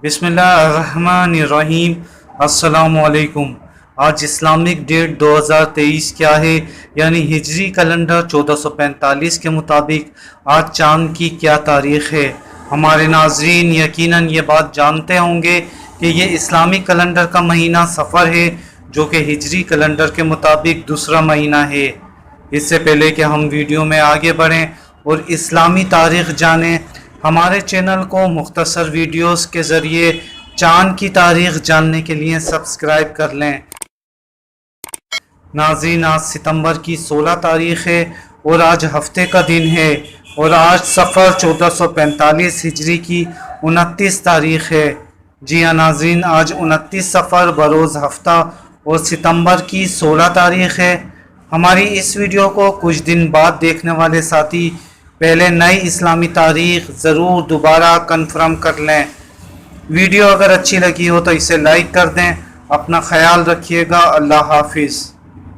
बिस्मिल्लाहिर्रहमानिर्रहीम। अस्सलामुअलैकुम। आज इस्लामिक डेट 2023 क्या है, यानी हिजरी कैलेंडर 1445 के मुताबिक आज चांद की क्या तारीख़ है। हमारे नाजरीन यकीनन ये बात जानते होंगे कि ये इस्लामिक कैलेंडर का महीना सफ़र है, जो कि हिजरी कैलेंडर के मुताबिक दूसरा महीना है। इससे पहले कि हम वीडियो में आगे बढ़ें और इस्लामी तारीख़ जानें, हमारे चैनल को मुख्तसर वीडियोस के ज़रिए चाँद की तारीख़ जानने के लिए सब्सक्राइब कर लें। नाज़रीन, आज सितंबर की 16 तारीख़ है और आज हफ्ते का दिन है और आज सफ़र 1445 हिजरी की 29 तारीख़ है। जी हाँ नाज़रीन, आज 29 सफ़र बरोज़ हफ्ता और सितंबर की 16 तारीख़ है। हमारी इस वीडियो को कुछ दिन बाद देखने वाले साथी पहले नई इस्लामी तारीख़ ज़रूर दोबारा कन्फर्म कर लें। वीडियो अगर अच्छी लगी हो तो इसे लाइक कर दें। अपना ख्याल रखिएगा। अल्लाह हाफिज़।